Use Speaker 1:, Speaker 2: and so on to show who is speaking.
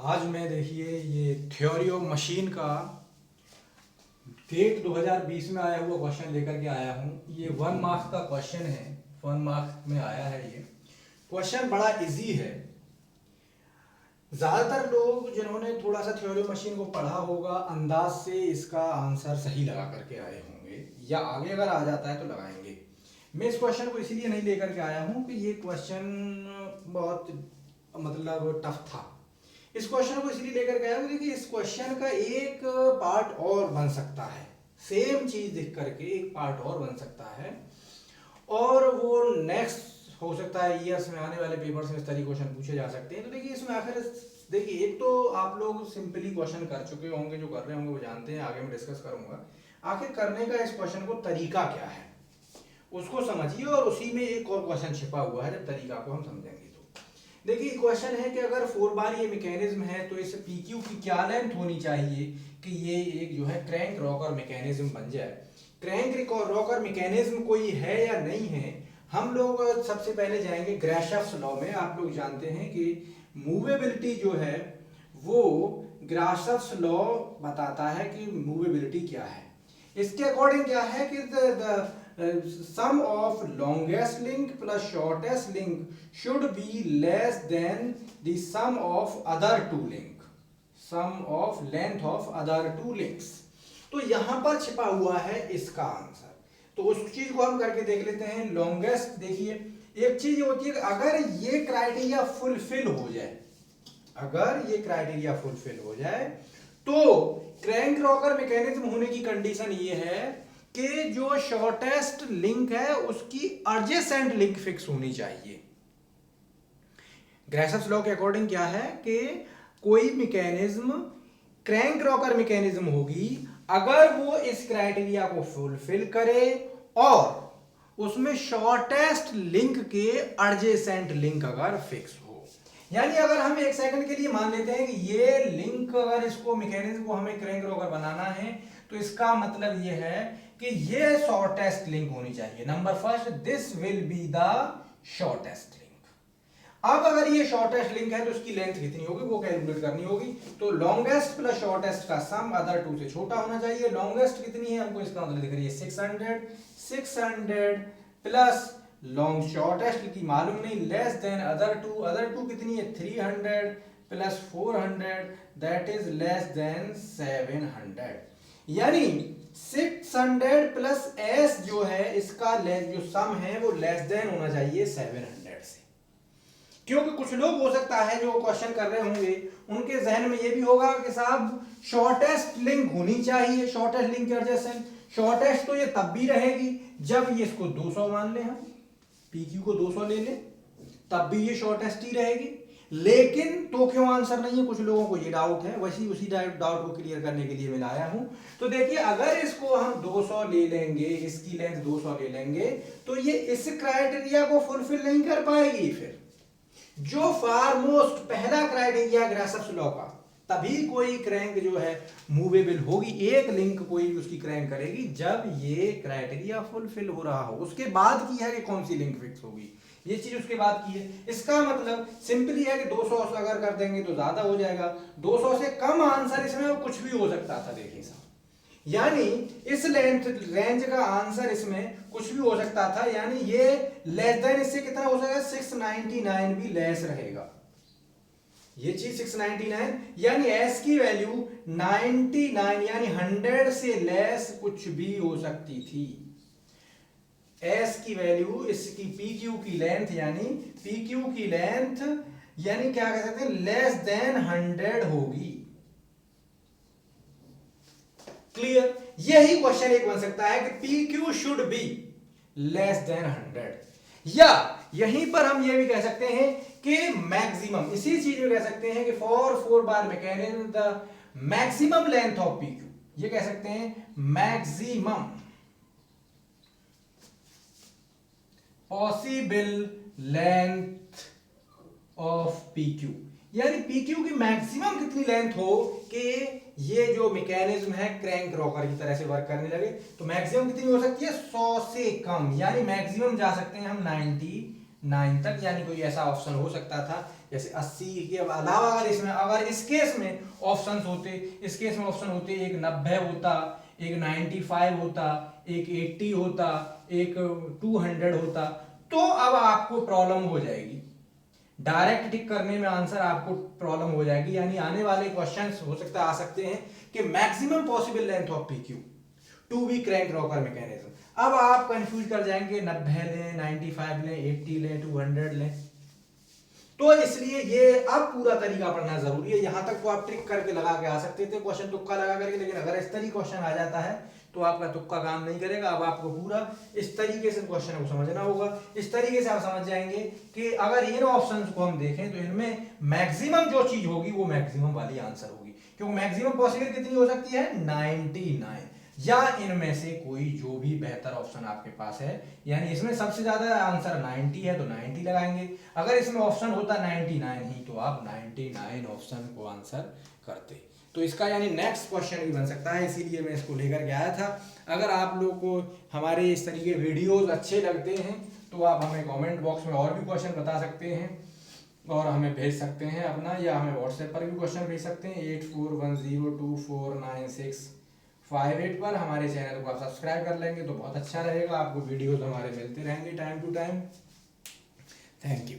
Speaker 1: आज मैं देखिए ये थ्योरी ऑफ मशीन का गेट 2020 में आया हुआ क्वेश्चन लेकर के आया हूँ। ये 1 मार्क्स का क्वेश्चन है, 1 मार्क्स में आया है। ये क्वेश्चन बड़ा इजी है। ज़्यादातर लोग जिन्होंने थोड़ा सा थ्योरी ऑफ मशीन को पढ़ा होगा अंदाज से इसका आंसर सही लगा करके आए होंगे, या आगे अगर आ जाता है तो लगाएंगे। मैं इस क्वेश्चन को इसीलिए नहीं लेकर के आया हूँ कि ये क्वेश्चन बहुत मतलब टफ था। इस क्वेश्चन को इसलिए लेकर के आया हूँ देखिए इस क्वेश्चन का एक पार्ट और बन सकता है, सेम चीज दिख करके एक पार्ट और बन सकता है, और वो नेक्स्ट हो सकता है ईयर्स में आने वाले पेपर्स में इस तरह क्वेश्चन पूछे जा सकते हैं। तो देखिए इसमें आखिर देखिए एक तो आप लोग सिंपली क्वेश्चन कर चुके होंगे, जो कर रहे होंगे वो जानते हैं, आगे मैं डिस्कस करूंगा। आखिर करने का इस क्वेश्चन को तरीका क्या है उसको समझिए, और उसी में एक और क्वेश्चन छिपा हुआ है जब तरीका को हम समझेंगे। देखिए क्वेश्चन है कि अगर 4 बार ये मैकेनिज्म है तो इस PQ की क्या लेंथ होनी चाहिए कि ये एक जो है क्रैंक रॉकर मैकेनिज्म बन जाए। क्रैंक रॉकर मैकेनिज्म कोई है या नहीं है, हम लोग सबसे पहले जाएंगे ग्राशॉफ्स लॉ में। आप लोग जानते हैं कि मूवेबिलिटी जो है वो ग्राशॉफ्स लॉ बताता है कि मूवेबिलिटी क्या है। इसके अकॉर्डिंग क्या है कि sum of longest link plus shortest link should be less than the sum of other two link, sum of length of other two links। तो यहां पर छिपा हुआ है इसका आंसर, तो उस चीज को हम करके देख लेते हैं। लॉन्गेस्ट देखिए एक चीज होती है कि अगर ये क्राइटेरिया फुलफिल हो जाए, अगर ये क्राइटेरिया फुलफिल हो जाए तो क्रैंक रॉकर मैकेनिज्म होने की कंडीशन ये है कि जो शॉर्टेस्ट लिंक है उसकी एडजेसेंट लिंक फिक्स होनी चाहिए। ग्राशॉफ्स लॉ के अकॉर्डिंग क्या है कि कोई मैकेनिज्म क्रैंक रॉकर मैकेनिज्म होगी अगर वो इस क्राइटेरिया को फुलफिल करे और उसमें शॉर्टेस्ट लिंक के एडजेसेंट लिंक अगर फिक्स हो। यानी अगर हम एक सेकंड के लिए मान लेते हैं कि ये लिंक, अगर इसको मैकेनिज्म को हमें क्रैंक रॉकर बनाना है तो इसका मतलब ये है कि ये शॉर्टेस्ट लिंक होनी चाहिए। Number first, this will be the shortest link. अब अगर ये शॉर्टेस्ट लिंक है तो उसकी लेंथ कितनी होगी वो कैलकुलेट करनी होगी। तो लॉन्गेस्ट प्लस शॉर्टेस्ट का सम अदर टू से छोटा होना चाहिए। लॉन्गेस्ट कितनी है हमको इसका मतलब दिख रही है 600 प्लस लॉन्ग शॉर्टेस्ट की मालूम नहीं, लेस देन अदर टू कितनी है 300 plus 400 that is less than 700। यानी 600 प्लस s जो है इसका जो सम है वो लेस देन होना चाहिए 700 से। क्योंकि कुछ लोग हो सकता है जो क्वेश्चन कर रहे होंगे उनके जहन में ये भी होगा कि साहब शॉर्टेस्ट लिंक होनी चाहिए, शॉर्टेस्ट लिंक एडजेसेंट। शॉर्टेस्ट तो ये तब भी रहेगी जब ये इसको 200 मान ले, हम PQ को 200 ले ले तब भी ये शॉर्टेस्ट ही रहेगी। लेकिन तो क्यों आंसर नहीं है, कुछ लोगों को ये डाउट है, वैसे उसी डाउट को क्लियर करने के लिए मैं लाया हूं। तो देखिए अगर इसको हम 200 ले लेंगे, इसकी लेंथ 200 ले लेंगे तो ये इस क्राइटेरिया को फुलफिल नहीं कर पाएगी। फिर जो फारमोस्ट पहला क्राइटेरिया ग्राशॉफ्स लॉ का, तभी कोई क्रैंक जो है मूवेबल होगी, एक लिंक कोई भी उसकी क्रैंक करेगी जब ये क्राइटेरिया फुलफिल हो रहा हो। उसके बाद की है कि कौन सी लिंक फिक्स होगी, ये चीज उसके बाद की है। इसका मतलब सिंपली है कि 200 अगर कर देंगे तो ज्यादा हो जाएगा, 200 से कम आंसर इसमें कुछ भी हो सकता था। देखिए साहब, यानी इस लेंथ रेंज का आंसर इसमें कुछ भी हो सकता था। यानी ये लेस देन इससे कितना हो सकता है 699 भी लेस रहेगा। ये चीज 699 यानी s की वैल्यू 99 यानी 100 से लेस कुछ भी हो सकती थी। s की वैल्यू इसकी PQ की लेंथ यानी PQ की लेंथ यानी क्या कह सकते हैं लेस देन 100 होगी। क्लियर? यही क्वेश्चन एक बन सकता है कि PQ should be less than 100, या यहीं पर हम ये भी कह सकते हैं कि मैक्सिमम, इसी चीज में कह सकते हैं कि for 4 bar mechanism the maximum length of PQ, ये कह सकते हैं maximum possible length of PQ, यानी PQ की मैक्सिमम कितनी लेंथ हो कि ये जो मैकेनिज्म है क्रैंक रॉकर की तरह से वर्क करने लगे। तो मैक्सिमम कितनी हो सकती है 100 से कम, यानी मैक्सिमम जा सकते हैं हम 99 तक। यानी कोई ऐसा ऑप्शन हो सकता था जैसे 80 के अलावा अगर इस केस में ऑप्शंस होते, इस केस में ऑप्शन होते, एक 90 होता, एक 95 होता, एक 80 होता, एक 200 होता, तो अब आपको प्रॉब्लम हो जाएगी, डायरेक्ट टिक करने में आंसर आपको प्रॉब्लम हो जाएगी। यानी आने वाले क्वेश्चंस हो सकता है आ सकते हैं कि maximum possible length of PQ to be crank rocker mechanism. अब आप कंफ्यूज कर जाएंगे, 90 लें, 95 लें, 80 लें, 200 लें। तो इसलिए ये अब पूरा तरीका पढ़ना जरूरी है। यहां तक तो आप ट्रिक करके लगा के आ सकते थे, क्वेश्चन तुक्का लगा करके, लेकिन अगर इस तरीके क्वेश्चन आ जाता है तो आपका तुक्का काम नहीं करेगा। अब आपको पूरा इस तरीके से क्वेश्चन को समझना होगा। इस तरीके से आप समझ जाएंगे कि अगर इन ऑप्शंस को हम देखें तो इनमें मैक्सिमम जो चीज होगी वो मैक्सिमम वाली आंसर होगी, क्योंकि मैक्सिमम पॉसिबल कितनी हो सकती है, 99, या इनमें से कोई जो भी बेहतर ऑप्शन आपके पास है। यानी इसमें सबसे ज्यादा आंसर 90 है तो 90 लगाएंगे। अगर इसमें ऑप्शन होता 99 ही तो आप 99 ऑप्शन को आंसर करते। तो इसका यानी नेक्स्ट क्वेश्चन भी बन सकता है, इसीलिए मैं इसको लेकर के आया था। अगर आप लोग को हमारे इस तरीके वीडियोस अच्छे लगते हैं तो आप हमें कमेंट बॉक्स में और भी क्वेश्चन बता सकते हैं और हमें भेज सकते हैं अपना, या हमें व्हाट्सएप पर भी क्वेश्चन भेज सकते हैं 8410249658 पर। हमारे चैनल को आप सब्सक्राइब कर लेंगे तो बहुत अच्छा रहेगा, आपको वीडियोस हमारे मिलते रहेंगे time to time. Thank you.